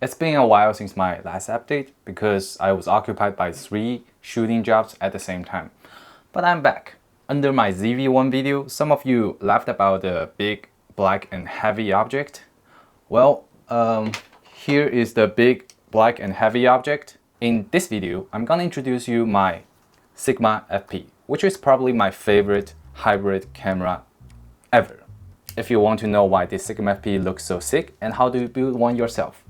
It's been a while since my last update because I was occupied by 3 shooting jobs at the same time. But I'm back. Under my ZV-1 video, some of you laughed about the big, black and heavy object. Well, here is the big, black and heavy object. In this video, I'm gonna introduce you my Sigma FP, which is probably my favorite hybrid camera ever. If you want to know why this Sigma FP looks so sick and how to build one yourself,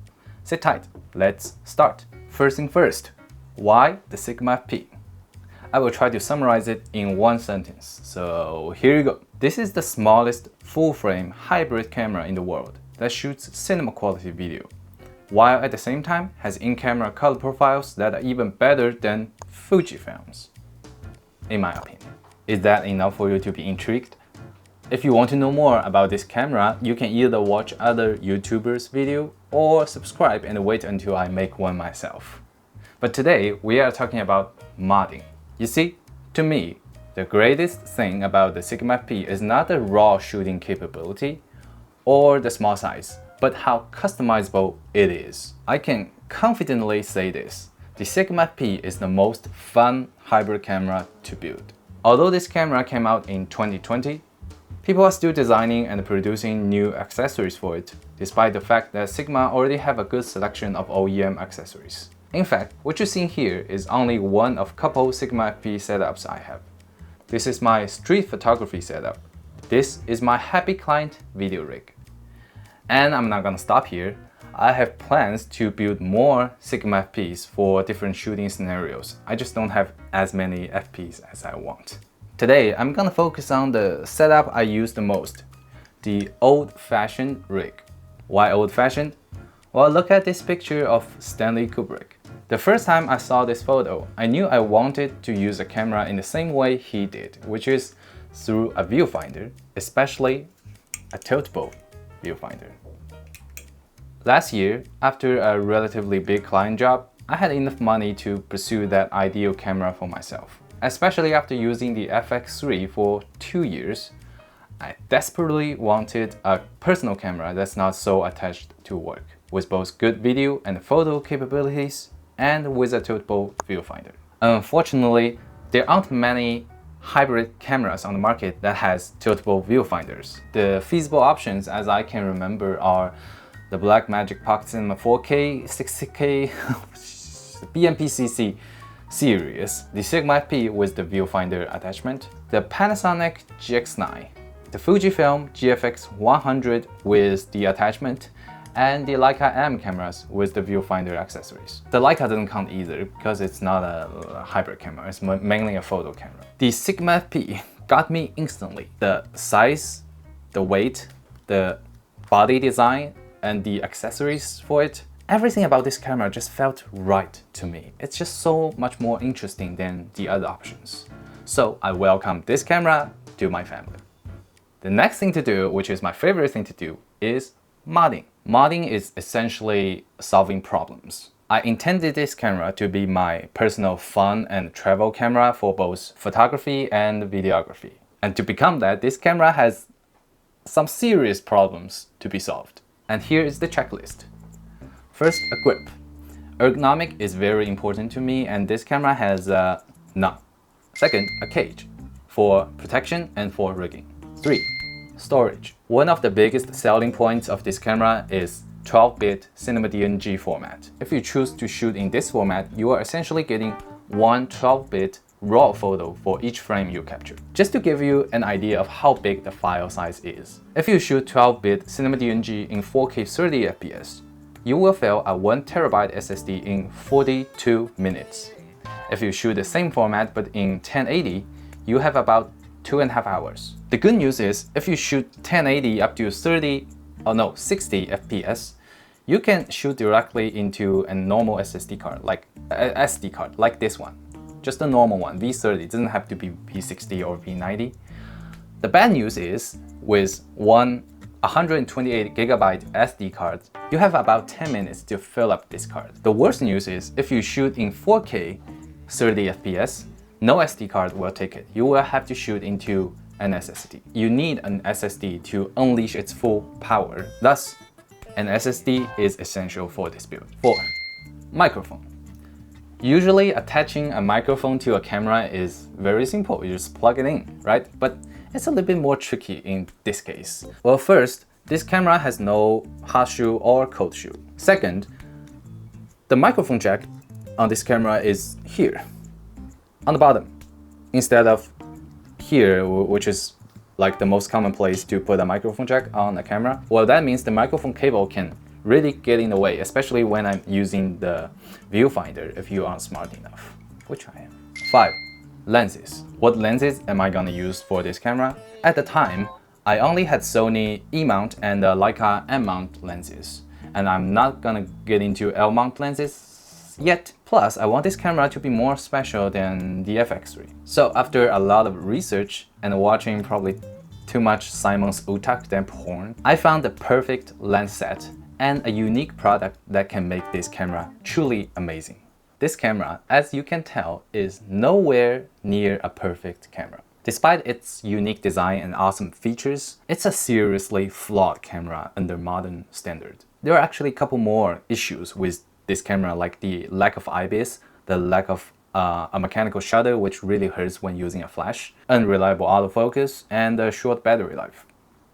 sit tight, let's start. First thing first, why the Sigma FP? I will try to summarize it in one sentence, so here you go. This is the smallest full-frame hybrid camera in the world that shoots cinema quality video, while at the same time has in-camera color profiles that are even better than Fujifilm's, in my opinion. Is that enough for you to be intrigued? If you want to know more about this camera, you can either watch other YouTubers' video or subscribe and wait until I make one myself. But today, we are talking about modding. You see, to me, the greatest thing about the Sigma FP is not the raw shooting capability or the small size, but how customizable it is. I can confidently say this: the Sigma FP is the most fun hybrid camera to build. Although this camera came out in 2020, people are still designing and producing new accessories for it, despite the fact that Sigma already have a good selection of OEM accessories. In fact, what you're seeing here is only one of couple Sigma FP setups I have. This is my street photography setup. This is my happy client video rig. And I'm not gonna stop here. I have plans to build more Sigma FPs for different shooting scenarios. I just don't have as many FPs as I want. Today, I'm gonna focus on the setup I use the most, the old-fashioned rig. Why old-fashioned? Well, look at this picture of Stanley Kubrick. The first time I saw this photo, I knew I wanted to use a camera in the same way he did, which is through a viewfinder, especially a tiltable viewfinder. Last year, after a relatively big client job, I had enough money to pursue that ideal camera for myself. Especially after using the FX3 for 2 years, I desperately wanted a personal camera that's not so attached to work, with both good video and photo capabilities and with a tiltable viewfinder. Unfortunately, there aren't many hybrid cameras on the market that has tiltable viewfinders. The feasible options, as I can remember, are the Blackmagic Pocket Cinema 4K, 60K, BMPCC series, the Sigma FP with the viewfinder attachment, the Panasonic GX9, the Fujifilm GFX 100 with the attachment, and the Leica M cameras with the viewfinder accessories. The Leica doesn't count either because it's not a hybrid camera, it's mainly a photo camera. The Sigma FP got me instantly. The size, the weight, the body design, and the accessories for it, everything about this camera just felt right to me. It's just so much more interesting than the other options. So I welcome this camera to my family. The next thing to do, which is my favorite thing to do, is modding. Modding is essentially solving problems. I intended this camera to be my personal fun and travel camera for both photography and videography. And to become that, this camera has some serious problems to be solved. And here is the checklist. First, a grip. Ergonomic is very important to me, and this camera has none. Second, a cage for protection and for rigging. 3. Storage. One of the biggest selling points of this camera is 12-bit Cinema DNG format. If you choose to shoot in this format, you are essentially getting one 12-bit raw photo for each frame you capture. Just to give you an idea of how big the file size is. If you shoot 12-bit Cinema DNG in 4K 30 FPS, you will fill a 1TB SSD in 42 minutes. If you shoot the same format but in 1080, you have about 2.5 hours. The good news is, if you shoot 1080 up to 60 FPS, you can shoot directly into a normal SSD card, like a SD card, like this one. Just a normal one, V30, it doesn't have to be V60 or V90. The bad news is, with one 128GB SD card, you have about 10 minutes to fill up this card. The worst news is, if you shoot in 4K 30 FPS, no SD card will take it. You will have to shoot into an SSD. You need an SSD to unleash its full power. Thus, An SSD is essential for this build. 4. Microphone. Usually attaching a microphone to a camera is very simple, you just plug it in, right? But it's a little bit more tricky in this case. Well, first, this camera has no hot shoe or cold shoe. Second, the microphone jack on this camera is here, on the bottom, instead of here, which is like the most common place to put a microphone jack on a camera. Well, that means the microphone cable can really get in the way, especially when I'm using the viewfinder if you aren't smart enough, which I am. 5. Lenses. What lenses am I gonna use for this camera? At the time, I only had Sony E-mount and Leica M-mount lenses, and I'm not gonna get into L-mount lenses yet. Plus, I want this camera to be more special than the FX3. So after a lot of research and watching probably too much Simon's Utak than porn, I found the perfect lens set and a unique product that can make this camera truly amazing. This camera, as you can tell, is nowhere near a perfect camera. Despite its unique design and awesome features, it's a seriously flawed camera under modern standard. There are actually a couple more issues with this camera, like the lack of IBIS, the lack of a mechanical shutter, which really hurts when using a flash, unreliable autofocus, and a short battery life.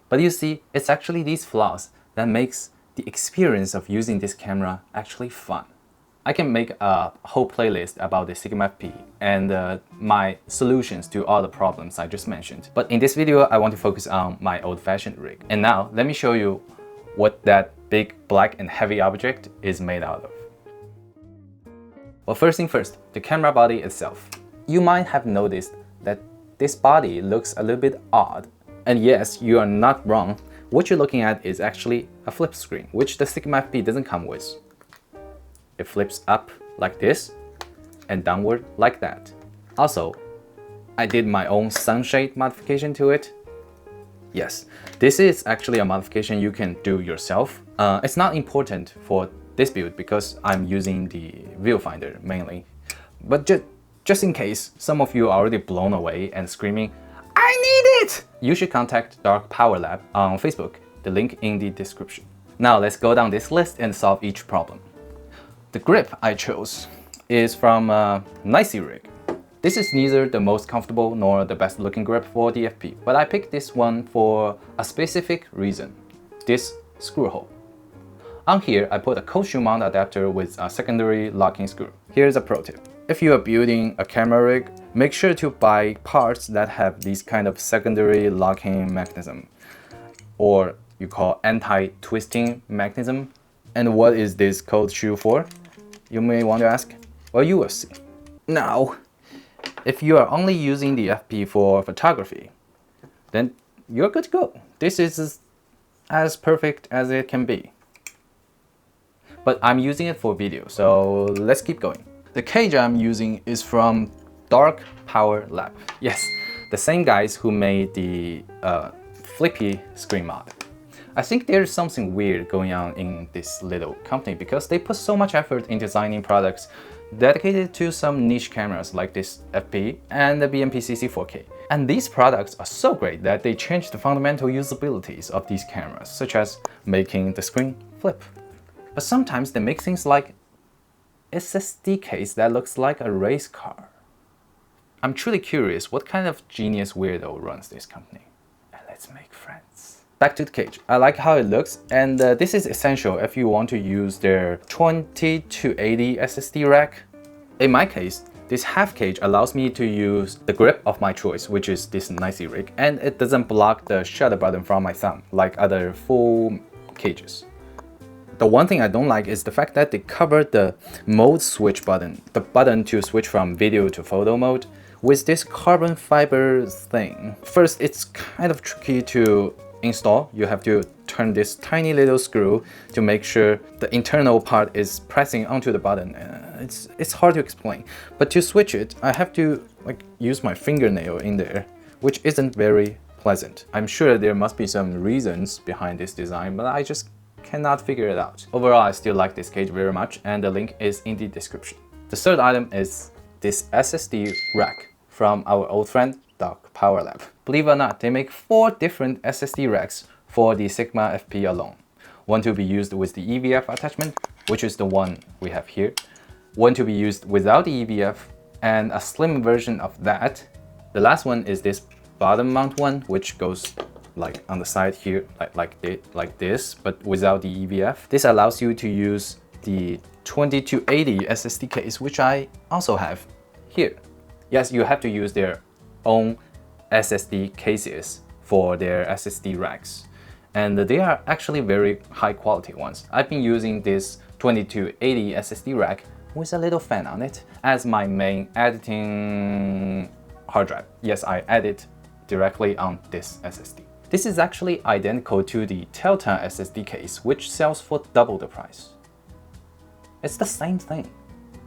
But you see, it's actually these flaws that makes the experience of using this camera actually fun. I can make a whole playlist about the Sigma FP and my solutions to all the problems I just mentioned. But in this video, I want to focus on my old-fashioned rig. And now, let me show you what that big, black, and heavy object is made out of. Well, first thing first, the camera body itself. You might have noticed that this body looks a little bit odd. And yes, you are not wrong. What you're looking at is actually a flip screen, which the Sigma FP doesn't come with. It flips up like this and downward like that. Also, I did my own sunshade modification to it. Yes, this is actually a modification you can do yourself. It's not important for this build because I'm using the viewfinder mainly. But just in case some of you are already blown away and screaming, "I need it!" you should contact Dark Power Lab on Facebook, the link in the description. Now let's go down this list and solve each problem. The grip I chose is from Nicey Rig. This is neither the most comfortable nor the best looking grip for the FP, but I picked this one for a specific reason, this screw hole. On here, I put a cold shoe mount adapter with a secondary locking screw. Here's a pro tip. If you are building a camera rig, make sure to buy parts that have these kind of secondary locking mechanism, or you call anti-twisting mechanism. And what is this cold shoe for? You may want to ask. Well, you will see. Now, if you are only using the FP for photography, then you're good to go. This is as perfect as it can be. But I'm using it for video, so let's keep going. The cage I'm using is from Dark Power Lab. Yes, the same guys who made the flippy screen mod. I think there's something weird going on in this little company because they put so much effort in designing products dedicated to some niche cameras like this FP and the BMP-CC 4K. And these products are so great that they change the fundamental usabilities of these cameras, such as making the screen flip. But sometimes they make things like SSD case that looks like a race car. I'm truly curious what kind of genius weirdo runs this company. And let's make friends. Back to the cage. I like how it looks, and this is essential if you want to use their 20 to 80 SSD rack. In my case, this half cage allows me to use the grip of my choice, which is this Nicey Rig, and it doesn't block the shutter button from my thumb like other full cages. The one thing I don't like is the fact that they covered the mode switch button, the button to switch from video to photo mode, with this carbon fiber thing. First, it's kind of tricky to install. You have to turn this tiny little screw to make sure the internal part is pressing onto the button. It's hard to explain. But to switch it, I have to use my fingernail in there, which isn't very pleasant. I'm sure there must be some reasons behind this design, but I just cannot figure it out. Overall, I still like this cage very much, and the link is in the description. The third item is this SSD rack from our old friend Dark Power Lab. Believe it or not, they make 4 different SSD racks for the Sigma FP alone. one to be used with the EVF attachment, which is the one we have here, one to be used without the EVF, and a slim version of that. The last one is this bottom mount one, which goes like on the side here, like this, but without the EVF. This allows you to use the 2280 SSD case, which I also have here. Yes, you have to use their own SSD cases for their SSD racks, and they are actually very high quality ones. I've been using this 2280 SSD rack with a little fan on it as my main editing hard drive. Yes, I edit directly on this SSD. This is actually identical to the Delta SSD case, which sells for double the price. It's the same thing.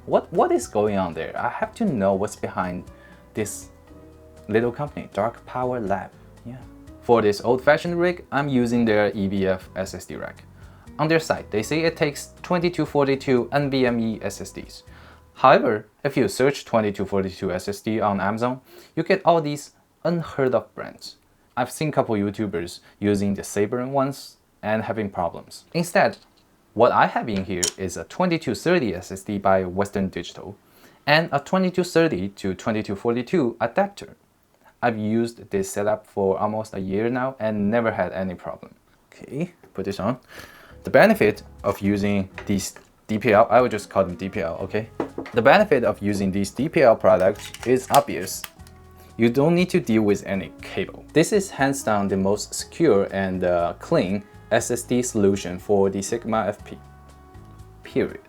What is going on there? I have to know what's behind this little company, Dark Power Lab. Yeah. For this old-fashioned rig, I'm using their EVF SSD rack. On their site, they say it takes 2242 NVMe SSDs. However, if you search 2242 SSD on Amazon, you get all these unheard of brands. I've seen a couple YouTubers using the Sabre ones and having problems. Instead, what I have in here is a 2230 SSD by Western Digital and a 2230 to 2242 adapter. I've used this setup for almost a year now and never had any problem. Okay, put this on. The benefit of using these DPL, I will just call them DPL, okay? The benefit of using these DPL products is obvious. You don't need to deal with any cable. This is hands down the most secure and clean SSD solution for the Sigma FP. Period.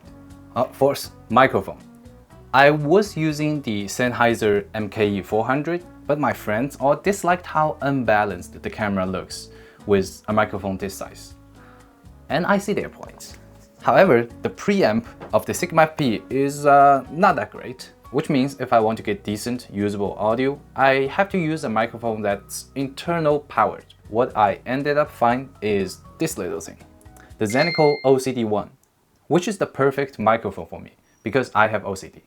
Fourth, microphone. I was using the Sennheiser MKE400, but my friends all disliked how unbalanced the camera looks with a microphone this size. And I see their points. However, the preamp of the Sigma FP is not that great, which means if I want to get decent, usable audio, I have to use a microphone that's internal powered. What I ended up finding is this little thing, the Zenico OCD1, which is the perfect microphone for me because I have OCD.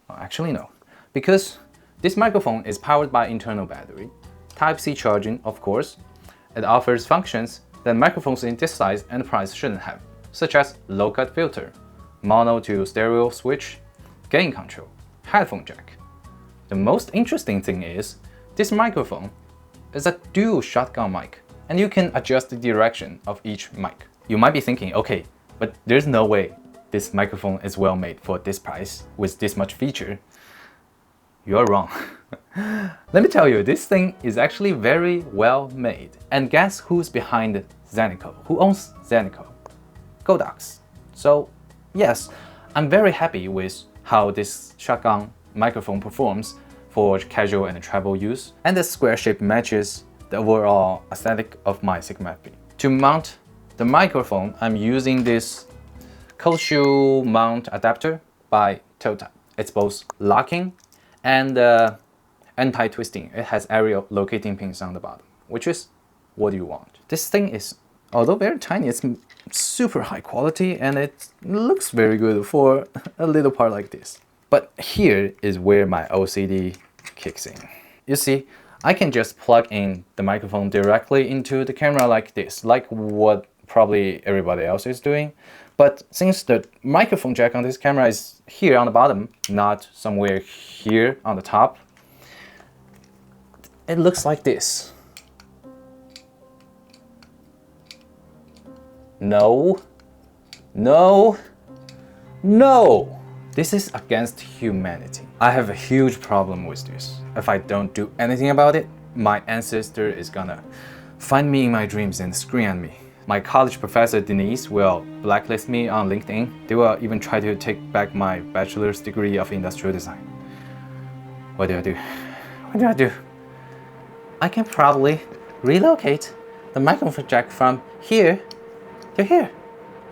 Well, actually no, because this microphone is powered by internal battery, Type-C charging of course. It offers functions that microphones in this size and price shouldn't have, such as low-cut filter, mono to stereo switch, gain control, headphone jack. The most interesting thing is, this microphone is a dual shotgun mic, and you can adjust the direction of each mic. You might be thinking, okay, but there's no way this microphone is well made for this price with this much feature. You're wrong. Let me tell you, this thing is actually very well made. And guess who's behind Zenico? Who owns Zenico? Godox. So yes, I'm very happy with how this shotgun microphone performs for casual and travel use, and the square shape matches the overall aesthetic of my Sigma FP. To mount the microphone, I'm using this cold shoe mount adapter by Delta. It's both locking and anti-twisting. It has area locating pins on the bottom, which is what you want. This thing is, although very tiny, it's super high quality and it looks very good for a little part like this. But here is where my OCD kicks in. You see, I can just plug in the microphone directly into the camera like this, like what probably everybody else is doing. But since the microphone jack on this camera is here on the bottom, not somewhere here on the top, it looks like this. No, no, no! This is against humanity. I have a huge problem with this. If I don't do anything about it, my ancestor is gonna find me in my dreams and scream at me. My college professor Denise will blacklist me on LinkedIn. They will even try to take back my bachelor's degree of industrial design. What do I do? What do I do? I can probably relocate the microphone jack from here to here.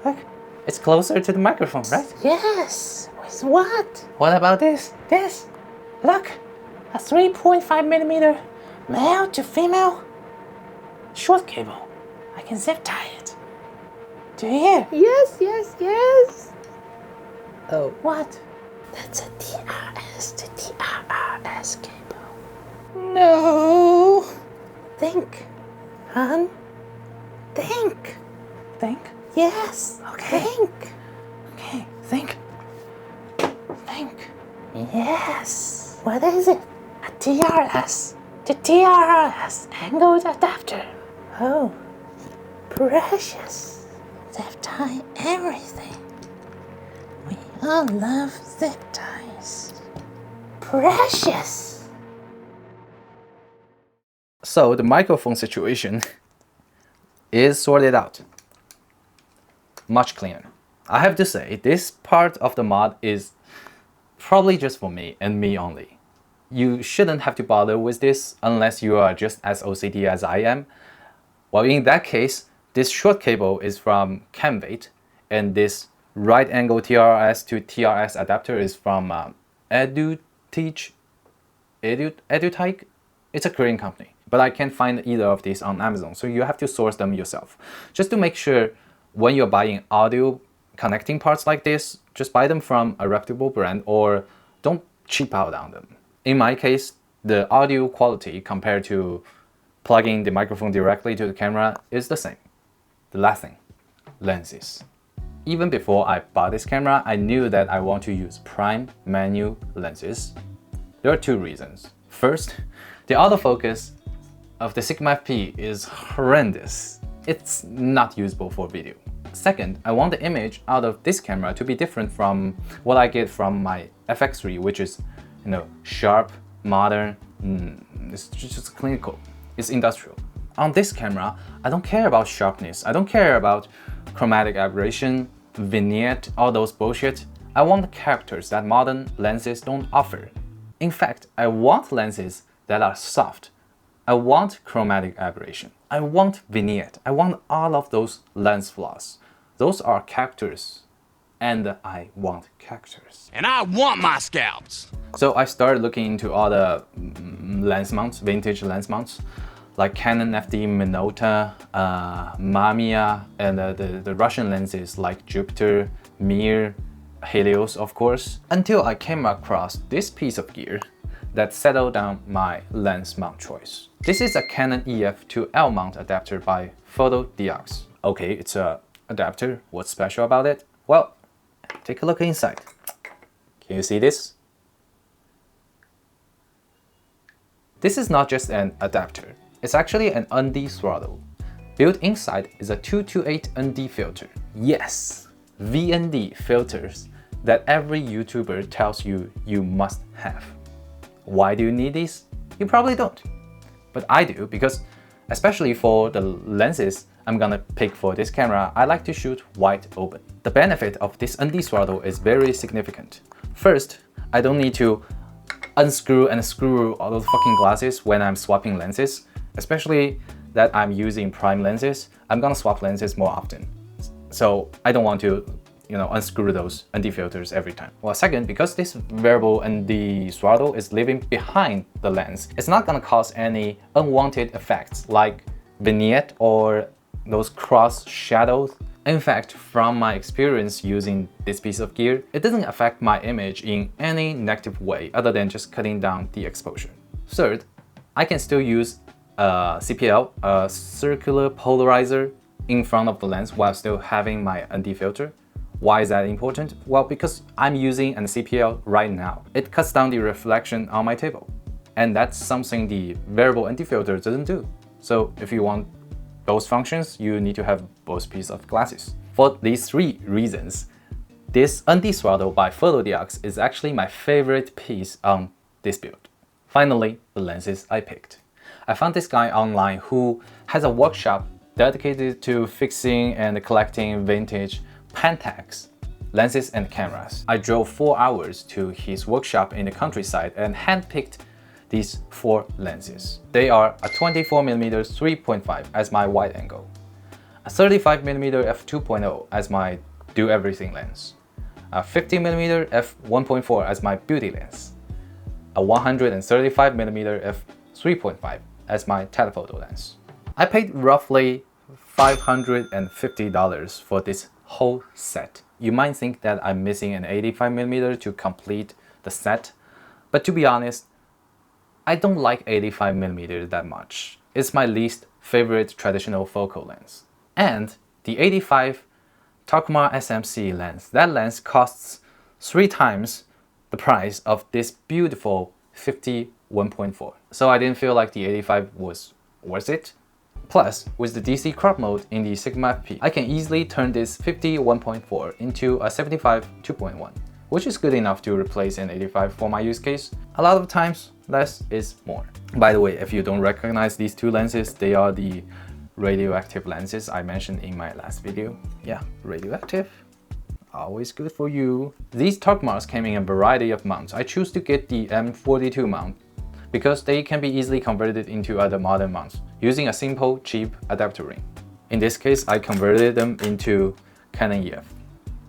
Look, it's closer to the microphone, right? Yes. With what? What about this? This. Look, a 3.5mm male to female short cable. I can zip tie it. Do you hear? Yes, yes, yes. Oh, what? That's a TRS to TRRS cable. No. Think, hon. Think. Yes. Okay. Think. Okay, think. Yes. What is it? A TRS. The TRS angled adapter. Oh, precious. Zip tie everything. We all love zip ties. Precious. So the microphone situation is sorted out. Much cleaner. I have to say, this part of the mod is probably just for me and me only. You shouldn't have to bother with this unless you are just as OCD as I am. Well, in that case, this short cable is from Canvate, and this right angle TRS to TRS adapter is from EduTech. It's a Korean company, but I can't find either of these on Amazon, so you have to source them yourself. Just to make sure, when you're buying audio connecting parts like this, just buy them from a reputable brand or don't cheap out on them. In my case, the audio quality compared to plugging the microphone directly to the camera is the same. The last thing, lenses. Even before I bought this camera, I knew that I want to use prime manual lenses. There are two reasons. First, the autofocus of the Sigma FP is horrendous. It's not usable for video. Second, I want the image out of this camera to be different from what I get from my FX3, which is, sharp, modern, it's just clinical, it's industrial. On this camera, I don't care about sharpness, I don't care about chromatic aberration, vignette, all those bullshit. I want the characters that modern lenses don't offer. In fact, I want lenses that are soft. I want chromatic aberration. I want vignette. I want all of those lens flaws. Those are characters, and I want characters. And I want my scalps! So I started looking into all the lens mounts, vintage lens mounts, like Canon FD Minolta, Mamiya, and the Russian lenses like Jupiter, Mir, Helios, of course, until I came across this piece of gear that settled down my lens mount choice. This is a Canon EF to L mount adapter by PhotoDiox. Okay, it's a adapter. What's special about it? Well, take a look inside. Can you see this? This is not just an adapter. It's actually an ND throttle. Built inside is a 228 ND filter. Yes, VND filters that every YouTuber tells you you must have. Why do you need these? You probably don't. But I do, because especially for the lenses I'm gonna pick for this camera, I like to shoot wide open. The benefit of this ND throttle is very significant. First, I don't need to unscrew and screw all those fucking glasses when I'm swapping lenses, especially that I'm using prime lenses. I'm gonna swap lenses more often. So I don't want to unscrew those ND filters every time. Well, second, because this variable ND throttle is living behind the lens, it's not gonna cause any unwanted effects like vignette or those cross shadows. In fact, from my experience using this piece of gear, it doesn't affect my image in any negative way other than just cutting down the exposure. Third, I can still use a CPL, a circular polarizer, in front of the lens while still having my ND filter. Why is that important? Well, because I'm using an CPL right now. It cuts down the reflection on my table. And that's something the variable ND filter doesn't do. So if you want both functions, you need to have both pieces of glasses. For these three reasons, this ND throttle by PhotoDiox is actually my favorite piece on this build. Finally, the lenses I picked. I found this guy online who has a workshop dedicated to fixing and collecting vintage Pentax lenses and cameras. I drove 4 hours to his workshop in the countryside and handpicked these 4 lenses. They are a 24mm 3.5 as my wide angle, a 35mm f2.0 as my do everything lens, a 50mm f1.4 as my beauty lens, a 135mm f3.5 as my telephoto lens. I paid roughly $550 for this whole set. You might think that I'm missing an 85mm to complete the set, but to be honest, I don't like 85mm that much. It's my least favorite traditional focal lens. And the 85 Takuma SMC lens. That lens costs 3 times the price of this beautiful 50 1.4. So I didn't feel like the 85 was worth it. Plus, with the DC crop mode in the Sigma FP, I can easily turn this 50 1.4 into a 75 2.1, which is good enough to replace an 85 for my use case. A lot of times, less is more. By the way, if you don't recognize these two lenses, they are the radioactive lenses I mentioned in my last video. Yeah, radioactive. Always good for you. These Takumas came in a variety of mounts. I choose to get the M42 mount because they can be easily converted into other modern mounts using a simple, cheap adapter ring. In this case, I converted them into Canon EF.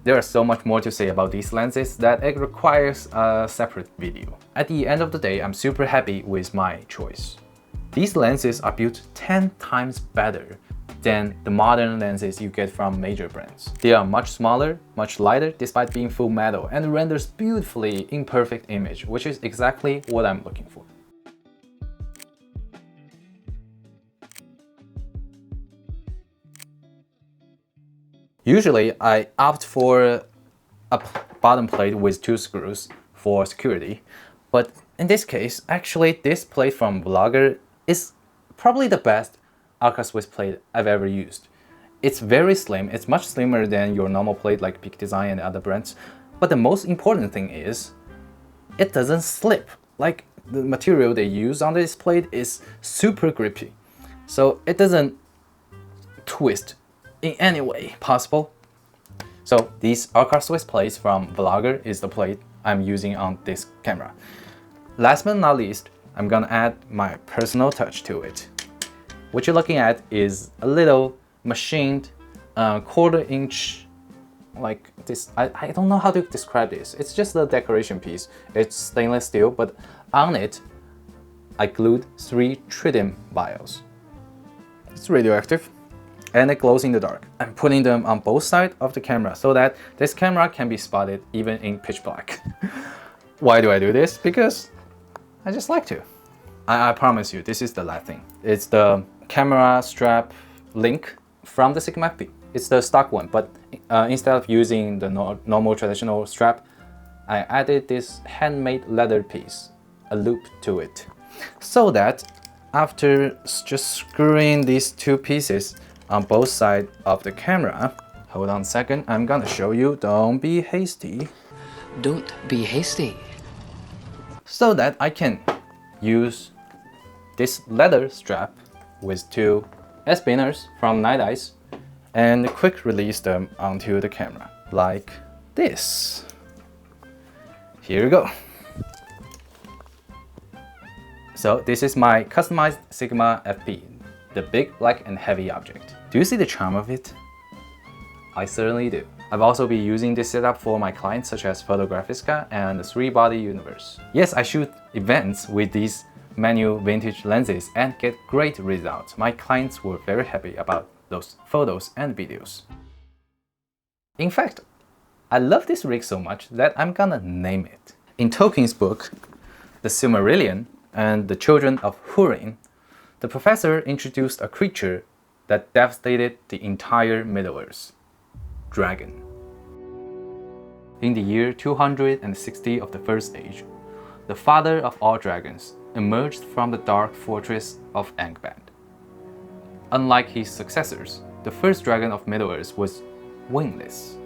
There is so much more to say about these lenses that it requires a separate video. At the end of the day, I'm super happy with my choice. These lenses are built 10 times better than the modern lenses you get from major brands. They are much smaller, much lighter despite being full metal, and renders beautifully imperfect image, which is exactly what I'm looking for. Usually, I opt for a bottom plate with 2 screws for security, but in this case, actually this plate from Vlogger is probably the best Ultra Swiss plate I've ever used. It's very slim, it's much slimmer than your normal plate like Peak Design and other brands, but the most important thing is, it doesn't slip. Like, the material they use on this plate is super grippy, so it doesn't twist in any way possible. So these Ultra Swiss plates from Vlogger is the plate I'm using on this camera. Last but not least, I'm gonna add my personal touch to it. What you're looking at is a little machined 1/4 inch, like this, I don't know how to describe this. It's just a decoration piece. It's stainless steel, but on it, I glued 3 tritium vials. It's radioactive, and it glows in the dark. I'm putting them on both sides of the camera so that this camera can be spotted even in pitch black. Why do I do this? Because I just like to. I promise you, this is the last thing. It's the camera strap link from the Sigma FP. It's the stock one, but instead of using the normal traditional strap, I added this handmade leather piece, a loop to it, so that after just screwing these 2 pieces on both sides of the camera, hold on a second, I'm gonna show you, don't be hasty. Don't be hasty. So that I can use this leather strap with 2 S-spinners from Night Eyes and quick release them onto the camera, like this. Here we go. So this is my customized Sigma FP, the big, black and heavy object. Do you see the charm of it? I certainly do. I've also been using this setup for my clients such as Photographiska and the 3-Body Universe. Yes, I shoot events with these manual vintage lenses and get great results. My clients were very happy about those photos and videos. In fact, I love this rig so much that I'm gonna name it. In Tolkien's book, The Silmarillion and the Children of Húrin, the professor introduced a creature that devastated the entire Middle-earth: dragon. In the year 260 of the First Age, the father of all dragons emerged from the dark fortress of Angband. Unlike his successors, the first dragon of Middle-earth was wingless.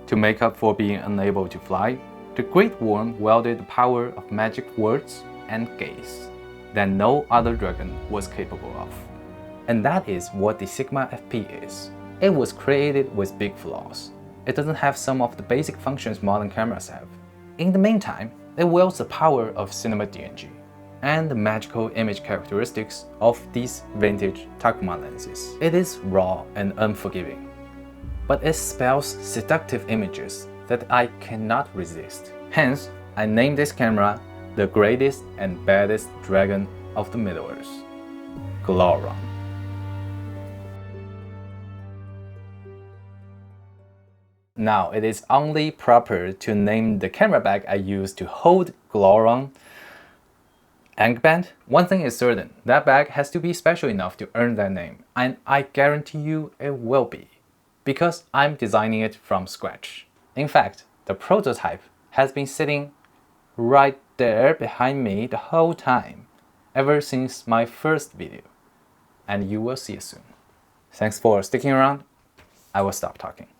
To make up for being unable to fly, the Great Worm wielded the power of magic words and gaze that no other dragon was capable of. And that is what the Sigma FP is. It was created with big flaws. It doesn't have some of the basic functions modern cameras have. In the meantime, it wields the power of cinema DNG and the magical image characteristics of these vintage Takuma lenses. It is raw and unforgiving, but it spells seductive images that I cannot resist. Hence, I named this camera the greatest and baddest dragon of the Middle-earth, Glowron. Now, it is only proper to name the camera bag I use to hold Glowron Angband. One thing is certain, that bag has to be special enough to earn that name, and I guarantee you it will be. because I'm designing it from scratch. In fact, the prototype has been sitting right there behind me the whole time, ever since my first video. And you will see it soon. Thanks for sticking around. I will stop talking.